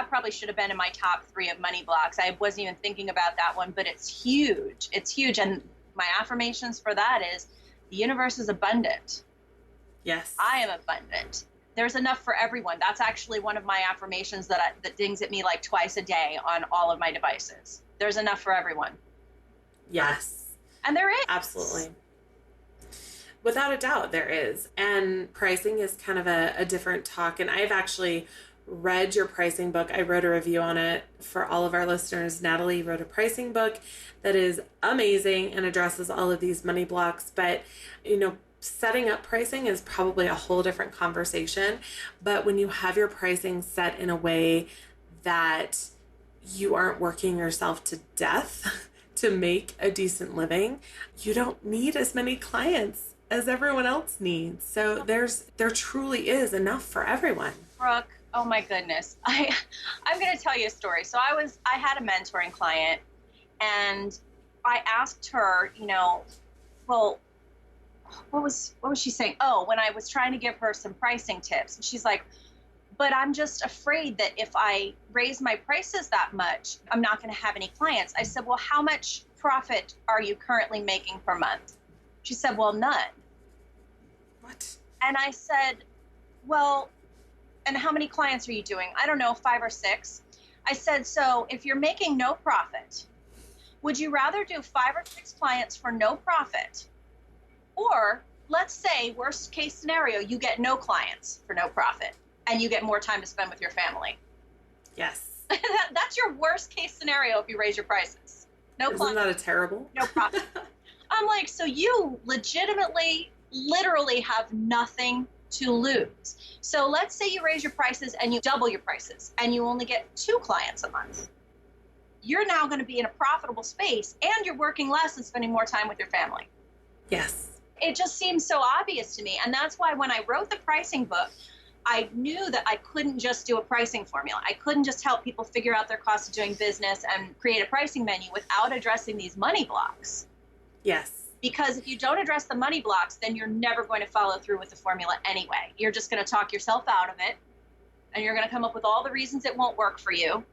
probably should have been in my top 3 of money blocks. I wasn't even thinking about that one, but it's huge. It's huge. And my affirmations for that is the universe is abundant. Yes. I am abundant. There's enough for everyone. That's actually one of my affirmations that dings at me like twice a day on all of my devices. There's enough for everyone. Yes. And there is. Absolutely. Without a doubt, there is. And pricing is kind of a different talk. And I've actually read your pricing book. I wrote a review on it for all of our listeners. Natalie wrote a pricing book that is amazing and addresses all of these money blocks. But, setting up pricing is probably a whole different conversation. But when you have your pricing set in a way that you aren't working yourself to death to make a decent living, you don't need as many clients as everyone else needs. So there truly is enough for everyone. Brooke, oh my goodness. I'm going to tell you a story. So I had a mentoring client, and I asked her, well, what was she saying? Oh, when I was trying to give her some pricing tips, and she's like, but I'm just afraid that if I raise my prices that much, I'm not going to have any clients. I said, well, how much profit are you currently making per month? She said, well, none. What? And I said, well, and how many clients are you doing? I don't know, 5 or 6. I said, so if you're making no profit, would you rather do 5 or 6 clients for no profit? Or let's say, worst case scenario, you get no clients for no profit and you get more time to spend with your family. Yes. That's your worst case scenario if you raise your prices. No Isn't clients. that a terrible? No profit. I'm like, so you literally have nothing to lose. So let's say you raise your prices and you double your prices and you only get 2 clients a month. You're now going to be in a profitable space and you're working less and spending more time with your family. Yes. It just seems so obvious to me. And that's why when I wrote the pricing book, I knew that I couldn't just do a pricing formula. I couldn't just help people figure out their cost of doing business and create a pricing menu without addressing these money blocks. Yes. Because if you don't address the money blocks, then you're never going to follow through with the formula anyway. You're just going to talk yourself out of it, and you're going to come up with all the reasons it won't work for you.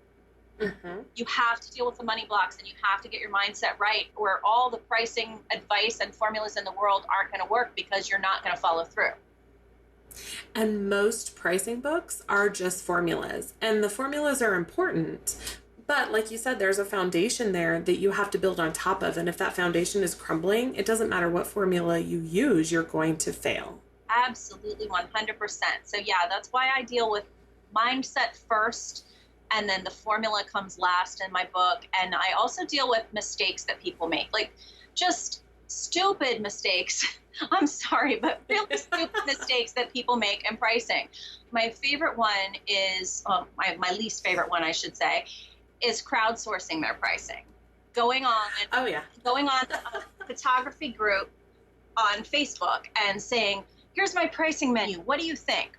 Mm-hmm. You have to deal with the money blocks, and you have to get your mindset right, or all the pricing advice and formulas in the world aren't going to work because you're not going to follow through. And most pricing books are just formulas, and the formulas are important. But like you said, there's a foundation there that you have to build on top of. And if that foundation is crumbling, it doesn't matter what formula you use, you're going to fail. Absolutely, 100%. So yeah, that's why I deal with mindset first And then the formula comes last in my book. And I also deal with mistakes that people make, like just stupid mistakes. I'm sorry, but really stupid mistakes that people make in pricing. My favorite one is, my least favorite one, I should say, is crowdsourcing their pricing. Going on a photography group on Facebook and saying, here's my pricing menu. What do you think?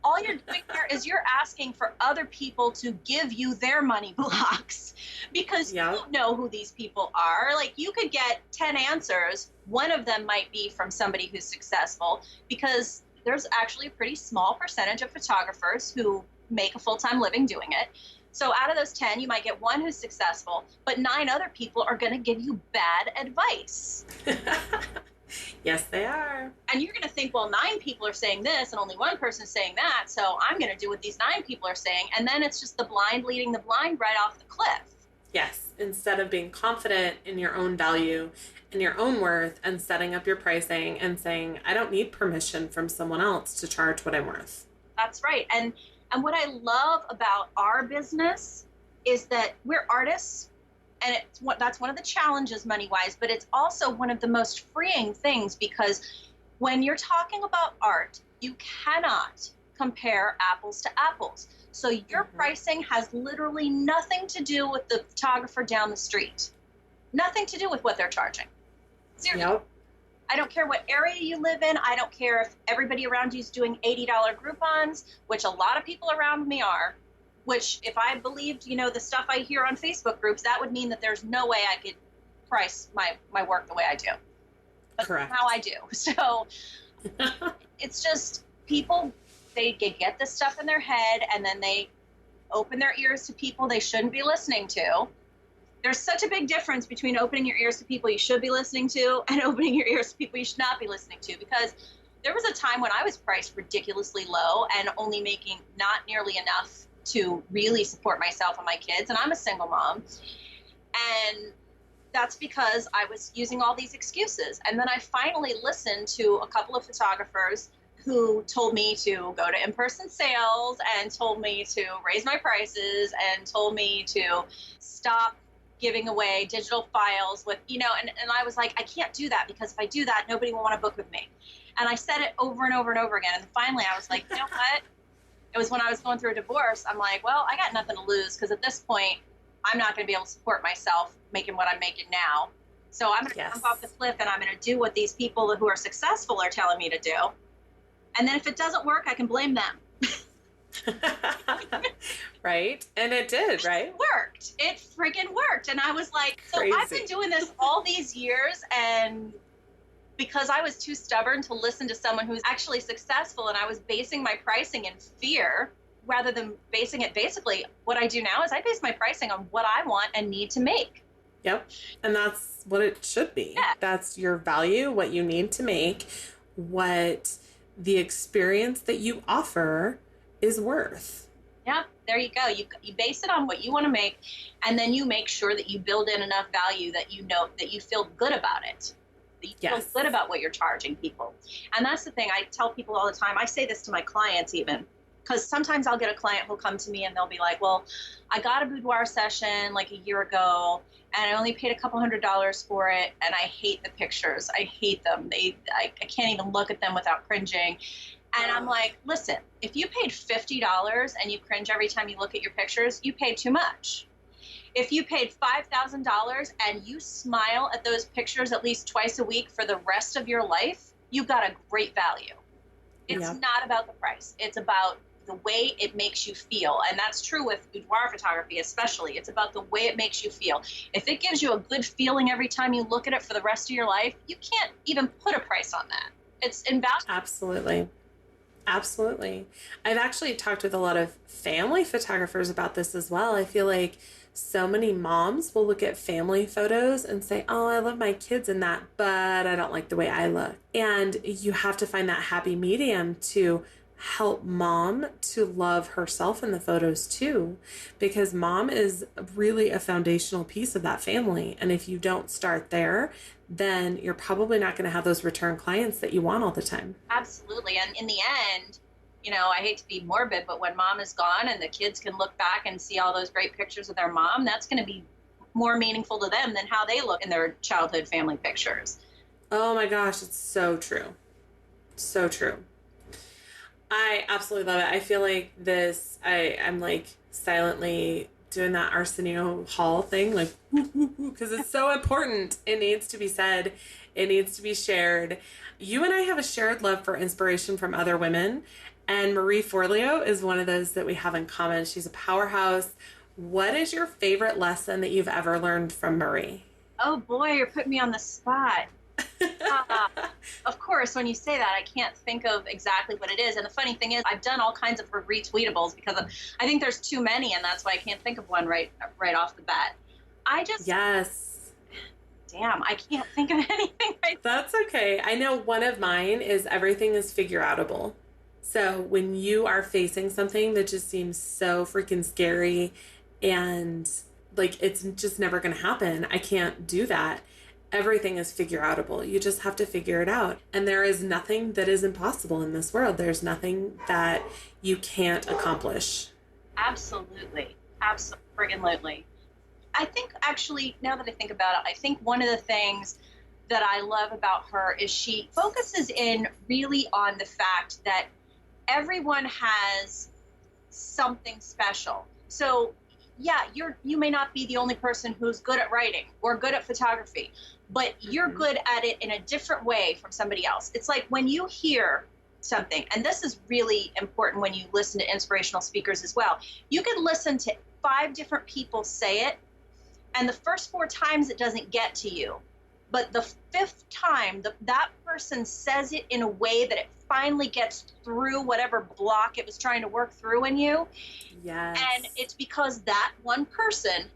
All you're doing here is you're asking for other people to give you their money blocks because you don't know who these people are. Like, you could get 10 answers. One of them might be from somebody who's successful, because there's actually a pretty small percentage of photographers who make a full-time living doing it. So out of those 10, you might get one who's successful, but 9 other people are going to give you bad advice. Yes, they are. And you're going to think, well, 9 people are saying this and only one person is saying that, so I'm going to do what these 9 people are saying. And then it's just the blind leading the blind right off the cliff. Yes, instead of being confident in your own value and your own worth and setting up your pricing and saying, I don't need permission from someone else to charge what I'm worth. That's right. And what I love about our business is that we're artists. And that's one of the challenges money-wise, but it's also one of the most freeing things, because when you're talking about art, you cannot compare apples to apples. So your pricing has literally nothing to do with the photographer down the street. Nothing to do with what they're charging. Seriously. Yep. I don't care what area you live in. I don't care if everybody around you is doing $80 Groupons, which a lot of people around me are. Which, if I believed, the stuff I hear on Facebook groups, that would mean that there's no way I could price my work the way I do. But Correct. how I do. So it's just people, they get this stuff in their head, and then they open their ears to people they shouldn't be listening to. There's such a big difference between opening your ears to people you should be listening to and opening your ears to people you should not be listening to, because there was a time when I was priced ridiculously low and only making not nearly enough to really support myself and my kids. And I'm a single mom. And that's because I was using all these excuses. And then I finally listened to a couple of photographers who told me to go to in-person sales and told me to raise my prices and told me to stop giving away digital files with, and I was like, I can't do that, because if I do that, nobody will want to book with me. And I said it over and over and over again. And finally I was like, you know what? It was when I was going through a divorce. I'm like, well, I got nothing to lose, because at this point, I'm not going to be able to support myself making what I'm making now. So I'm going to jump off the cliff, and I'm going to do what these people who are successful are telling me to do. And then if it doesn't work, I can blame them. Right? And it did, right? It worked. It friggin' worked. And I was like, so Crazy. I've been doing this all these years, and because I was too stubborn to listen to someone who's actually successful, and I was basing my pricing in fear rather than basing it, basically what I do now is I base my pricing on what I want and need to make. Yep. And that's what it should be. Yeah. That's your value, what you need to make, what the experience that you offer is worth. Yeah, there you go. You base it on what you want to make, and then you make sure that you build in enough value that you know that you feel good about it. You feel good about what you're charging people. And that's the thing I tell people all the time. I say this to my clients even, because sometimes I'll get a client who'll come to me and they'll be like, well, I got a boudoir session like a year ago, and I only paid a couple $100s for it, and I hate the pictures. I hate them. I can't even look at them without cringing. And I'm like, listen, if you paid $50 and you cringe every time you look at your pictures, you paid too much. If you paid $5,000 and you smile at those pictures at least twice a week for the rest of your life, you got a great value. It's not about the price. It's about the way it makes you feel. And that's true with boudoir photography especially. It's about the way it makes you feel. If it gives you a good feeling every time you look at it for the rest of your life, you can't even put a price on that. It's invaluable. Absolutely. Absolutely. I've actually talked with a lot of family photographers about this as well. I feel like so many moms will look at family photos and say, oh, I love my kids in that, but I don't like the way I look. And you have to find that happy medium to help mom to love herself in the photos too, because mom is really a foundational piece of that family. And if you don't start there, then you're probably not going to have those return clients that you want all the time. Absolutely. And in the end, I hate to be morbid, but when mom is gone and the kids can look back and see all those great pictures of their mom, that's going to be more meaningful to them than how they look in their childhood family pictures. Oh my gosh, it's so true. So true. I absolutely love it. I feel like I'm like silently doing that Arsenio Hall thing, like, because it's so important. It needs to be said. It needs to be shared. You and I have a shared love for inspiration from other women, and Marie Forleo is one of those that we have in common. She's a powerhouse. What is your favorite lesson that you've ever learned from Marie? Oh boy, you're putting me on the spot. Of course, when you say that, I can't think of exactly what it is. And the funny thing is, I've done all kinds of retweetables because I think there's too many, and that's why I can't think of one right off the bat. Yes. Damn, I can't think of anything right. That's okay. I know one of mine is everything is figure outable. So when you are facing something that just seems so freaking scary and like it's just never going to happen, I can't do that. Everything is figure outable. You just have to figure it out. And there is nothing that is impossible in this world. There's nothing that you can't accomplish. Absolutely. Absolutely. I think actually, now that I think about it, I think one of the things that I love about her is she focuses in really on the fact that everyone has something special. So yeah, you may not be the only person who's good at writing or good at photography, but you're good at it in a different way from somebody else. It's like when you hear something, and this is really important when you listen to inspirational speakers as well, you can listen to 5 different people say it, and the first 4 times it doesn't get to you. But the 5th time that person says it in a way that it finally gets through whatever block it was trying to work through in you. Yes. And it's because that one person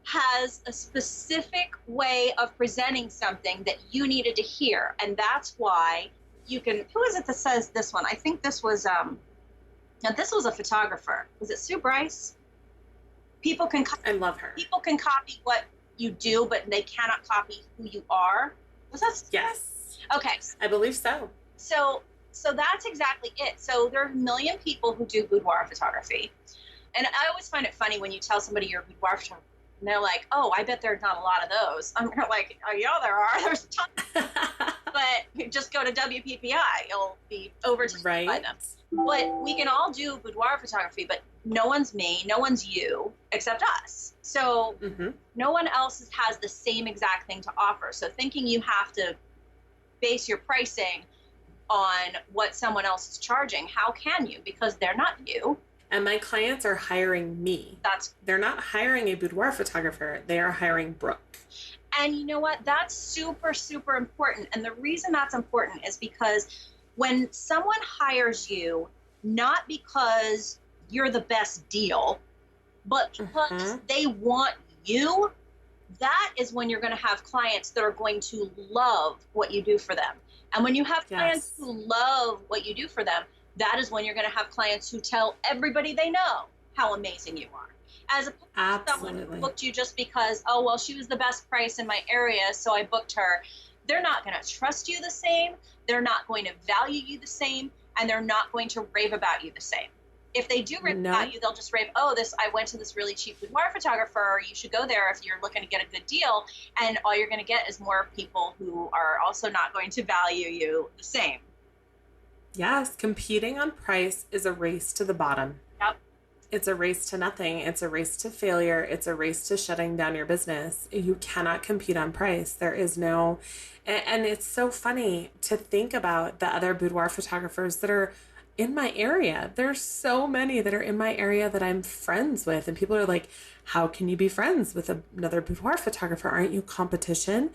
has a specific way of presenting something that you needed to hear. And that's why you can, who is it that says this one? I think this was now this was a photographer. Was it Sue Bryce? I love her. People can copy what you do, but they cannot copy who you are. Was that? Yes. Okay. I believe so. So that's exactly it. So there are a million people who do boudoir photography. And I always find it funny when you tell somebody you're a boudoir photographer, and they're like, oh, I bet there's not a lot of those. I'm like, oh, yeah, there are. There's tons. But you just go to WPPI. You'll be overtaken by them. But we can all do boudoir photography, but no one's me, no one's you, except us. So no one else has the same exact thing to offer. So thinking you have to base your pricing on what someone else is charging, how can you? Because they're not you. And my clients are hiring me. They're not hiring a boudoir photographer. They are hiring Brooke. And you know what? That's super, super important. And the reason that's important is because when someone hires you, not because you're the best deal, but because they want you, that is when you're going to have clients that are going to love what you do for them. And when you have clients who love what you do for them, that is when you're going to have clients who tell everybody they know how amazing you are. As opposed to someone who booked you just because, oh, well, she was the best price in my area, so I booked her. They're not going to trust you the same. They're not going to value you the same. And they're not going to rave about you the same. If they do rave about you, they'll just rave, oh, I went to this really cheap boudoir photographer. You should go there if you're looking to get a good deal. And all you're going to get is more people who are also not going to value you the same. Yes, competing on price is a race to the bottom. Yep. It's a race to nothing. It's a race to failure. It's a race to shutting down your business. You cannot compete on price. There is no, and it's so funny to think about the other boudoir photographers that are in my area. There's so many that are in my area that I'm friends with. And people are like, how can you be friends with another boudoir photographer? Aren't you competition?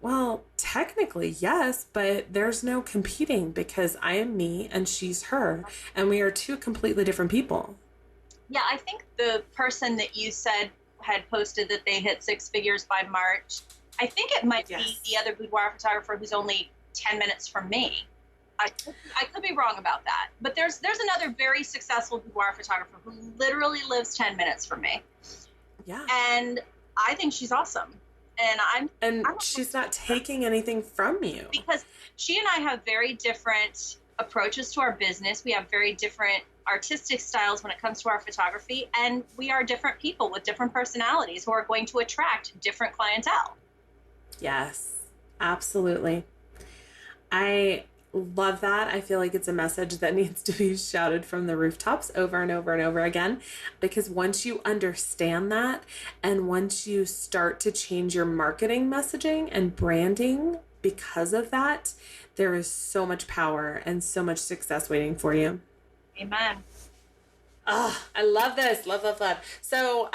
Well, technically, yes, but there's no competing because I am me and she's her. And we are 2 completely different people. Yeah, I think the person that you said had posted that they hit 6 figures by March, I think it might be the other boudoir photographer who's only 10 minutes from me. I could be wrong about that. But there's another very successful boudoir photographer who literally lives 10 minutes from me. Yeah. And I think she's awesome. And she's not taking anything from you. Because she and I have very different approaches to our business. We have very different artistic styles when it comes to our photography, and we are different people with different personalities who are going to attract different clientele. Yes, absolutely. I love that. I feel like it's a message that needs to be shouted from the rooftops over and over and over again, because once you understand that, and once you start to change your marketing messaging and branding because of that, there is so much power and so much success waiting for you. Amen. Oh, I love this. Love, love, love. So,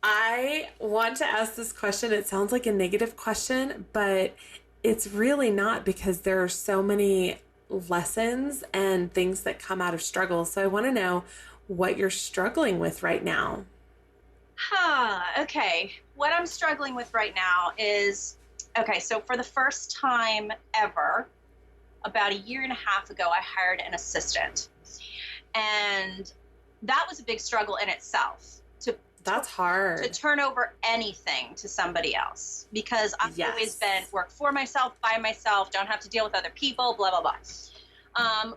I want to ask this question. It sounds like a negative question, but it's really not, because there are so many lessons and things that come out of struggle. So I want to know what you're struggling with right now. Okay. What I'm struggling with right now is, okay, so for the first time ever, about a year and a half ago, I hired an assistant. And that was a big struggle in itself. That's hard. To turn over anything to somebody else, because I've always been work for myself, by myself, don't have to deal with other people, blah, blah, blah.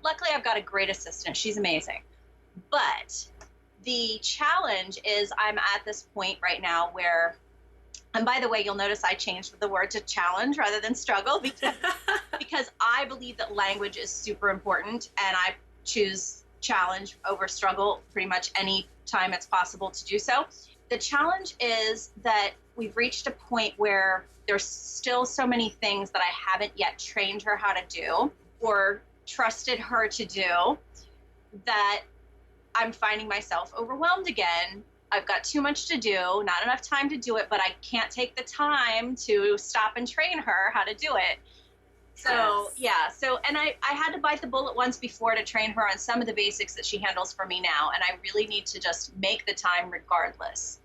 Luckily, I've got a great assistant. She's amazing. But the challenge is I'm at this point right now where, and by the way, you'll notice I changed the word to challenge rather than struggle, because I believe that language is super important, and I choose challenge over struggle pretty much any time it's possible to do so. The challenge is that we've reached a point where there's still so many things that I haven't yet trained her how to do or trusted her to do, that I'm finding myself overwhelmed again. I've got too much to do, not enough time to do it, but I can't take the time to stop and train her how to do it. So, and I had to bite the bullet once before to train her on some of the basics that she handles for me now. And I really need to just make the time regardless.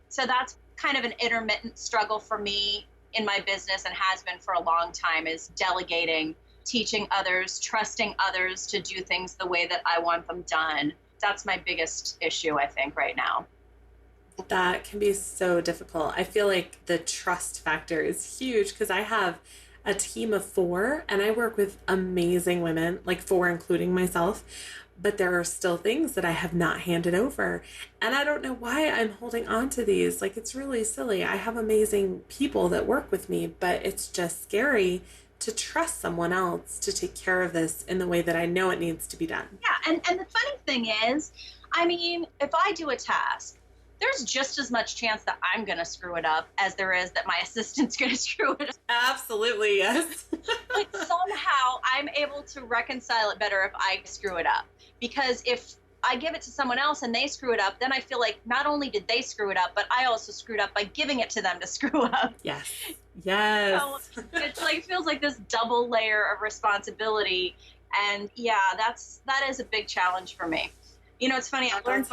So that's kind of an intermittent struggle for me in my business, and has been for a long time, is delegating, teaching others, trusting others to do things the way that I want them done. That's my biggest issue, I think, right now. That can be so difficult. I feel like the trust factor is huge, because I have a team of 4 and I work with amazing women, like 4 including myself, but there are still things that I have not handed over, and I don't know why I'm holding on to these. Like, it's really silly. I have amazing people that work with me, but it's just scary to trust someone else to take care of this in the way that I know it needs to be done. Yeah, and the funny thing is, I mean, if I do a task, there's just as much chance that I'm going to screw it up as there is that my assistant's going to screw it up. Absolutely, yes. But somehow I'm able to reconcile it better if I screw it up. Because if I give it to someone else and they screw it up, then I feel like not only did they screw it up, but I also screwed up by giving it to them to screw up. Yes. Yes. So it's like, feels like this double layer of responsibility. And yeah, that is a big challenge for me. You know, it's funny. I learned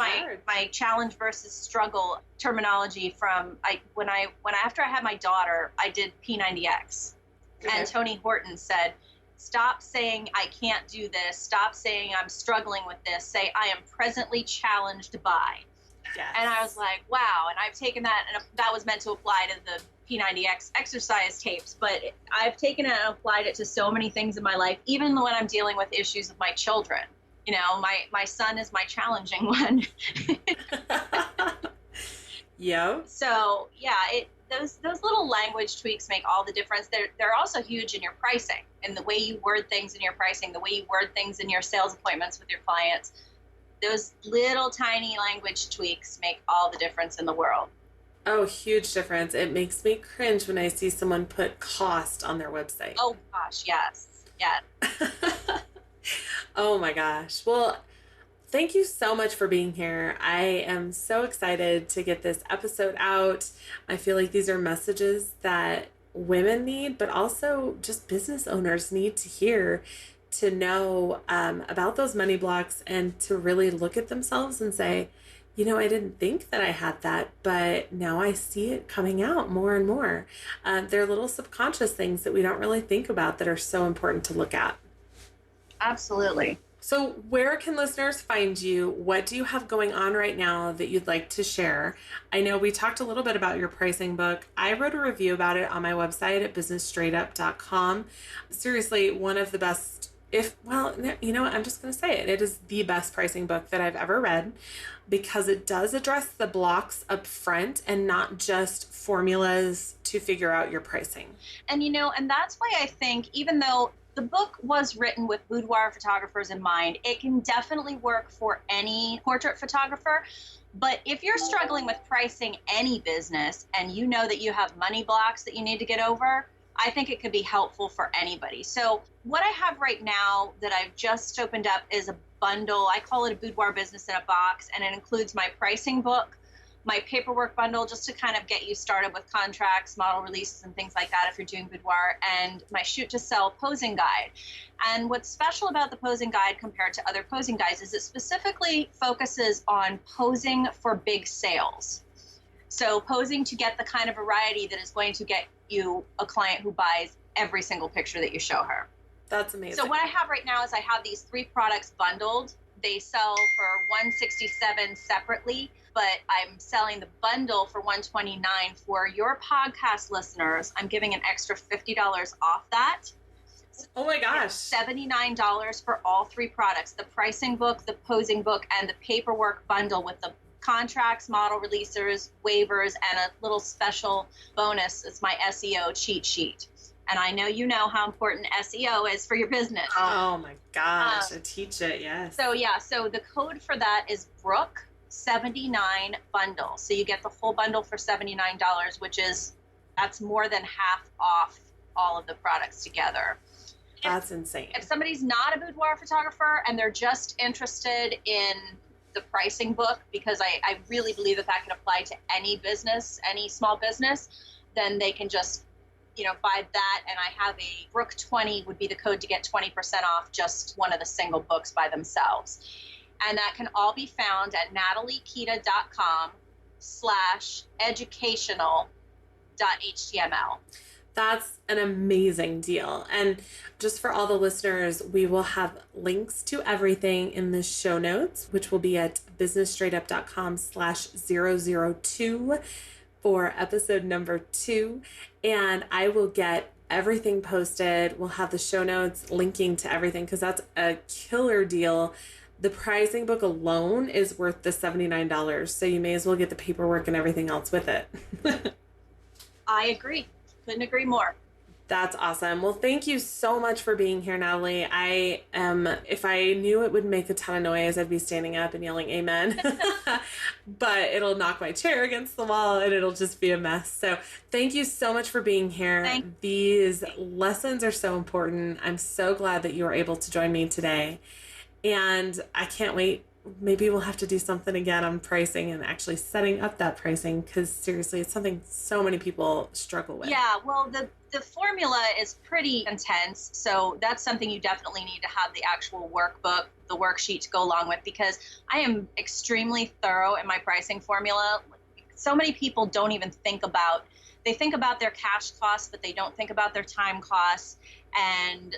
my challenge versus struggle terminology from after I had my daughter, I did P90X, and Tony Horton said, "Stop saying I can't do this. Stop saying I'm struggling with this. Say I am presently challenged by." Yes. And I was like, wow. And I've taken that, and that was meant to apply to the P90X exercise tapes, but I've taken it and applied it to so many things in my life, even when I'm dealing with issues with my children. You know, my son is my challenging one. Yeah. So yeah, those little language tweaks make all the difference. They're also huge in your pricing, and the way you word things in your pricing, the way you word things in your sales appointments with your clients. Those little tiny language tweaks make all the difference in the world. Oh, huge difference. It makes me cringe when I see someone put cost on their website. Oh gosh, yes. Yeah. Oh my gosh. Well, thank you so much for being here. I am so excited to get this episode out. I feel like these are messages that women need, but also just business owners need to hear, to know about those money blocks, and to really look at themselves and say, you know, I didn't think that I had that, but now I see it coming out more and more. They're little subconscious things that we don't really think about that are so important to look at. Absolutely. So where can listeners find you? What do you have going on right now that you'd like to share? I know we talked a little bit about your pricing book. I wrote a review about it on my website at businessstraightup.com. Seriously, one of the best you know what? I'm just going to say it. It is the best pricing book that I've ever read because it does address the blocks up front and not just formulas to figure out your pricing. And, and that's why I think even though the book was written with boudoir photographers in mind, it can definitely work for any portrait photographer. But if you're struggling with pricing any business and you know that you have money blocks that you need to get over, I think it could be helpful for anybody. So what I have right now that I've just opened up is a bundle. I call it a boudoir business in a box, and it includes my pricing book, my paperwork bundle, just to kind of get you started with contracts, model releases, and things like that if you're doing boudoir, and my shoot to sell posing guide. And what's special about the posing guide compared to other posing guides is it specifically focuses on posing for big sales. So posing to get the kind of variety that is going to get you a client who buys every single picture that you show her. That's amazing. So what I have right now is I have these 3 products bundled. They sell for $167 separately, but I'm selling the bundle for $129 for your podcast listeners. I'm giving an extra $50 off that. Oh my gosh. $79 for all 3 products, the pricing book, the posing book, and the paperwork bundle with the contracts, model releases, waivers, and a little special bonus. It's my SEO cheat sheet. And I know you know how important SEO is for your business. Oh my gosh, I teach it, yes. So the code for that is Brooke 79 bundle. So you get the whole bundle for $79, that's more than half off all of the products together. That's insane. If somebody's not a boudoir photographer and they're just interested in the pricing book, because I really believe that can apply to any business, any small business, then they can just buy that. And I have a Brooke 20 would be the code to get 20% off just one of the single books by themselves. And that can all be found at nataliekita.com/educational.html. That's an amazing deal. And just for all the listeners, we will have links to everything in the show notes, which will be at businessstraightUp.com/002 for episode number 2. And I will get everything posted. We'll have the show notes linking to everything because that's a killer deal. The pricing book alone is worth the $79. So you may as well get the paperwork and everything else with it. I agree. Couldn't agree more. That's awesome. Well, thank you so much for being here, Natalie. If I knew it would make a ton of noise, I'd be standing up and yelling amen, but it'll knock my chair against the wall and it'll just be a mess. So thank you so much for being here. These lessons are so important. I'm so glad that you were able to join me today. And I can't wait. Maybe we'll have to do something again on pricing and actually setting up that pricing because seriously, it's something so many people struggle with. Yeah, well, the formula is pretty intense. So that's something you definitely need to have the actual workbook, the worksheet to go along with, because I am extremely thorough in my pricing formula. So many people don't even think about their cash costs, but they don't think about their time costs. And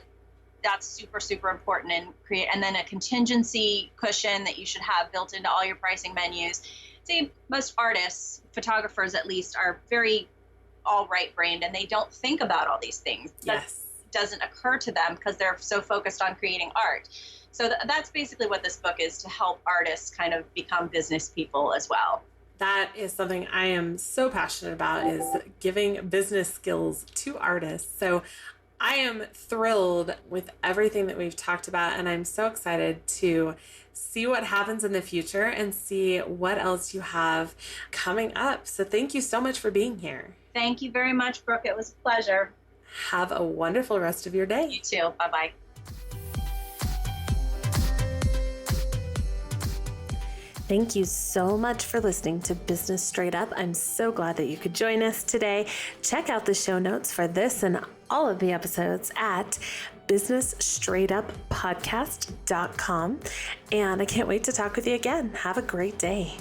that's super, super important and then a contingency cushion that you should have built into all your pricing menus. See, most artists, photographers at least, are very all right brained and they don't think about all these things. Yes. That doesn't occur to them because they're so focused on creating art. So that's basically what this book is, to help artists kind of become business people as well. That is something I am so passionate about, is giving business skills to artists. So I am thrilled with everything that we've talked about, and I'm so excited to see what happens in the future and see what else you have coming up. So thank you so much for being here. Thank you very much, Brooke. It was a pleasure. Have a wonderful rest of your day. You too. Bye-bye. Thank you so much for listening to Business Straight Up. I'm so glad that you could join us today. Check out the show notes for this and all of the episodes at businessstraightuppodcast.com. And I can't wait to talk with you again. Have a great day.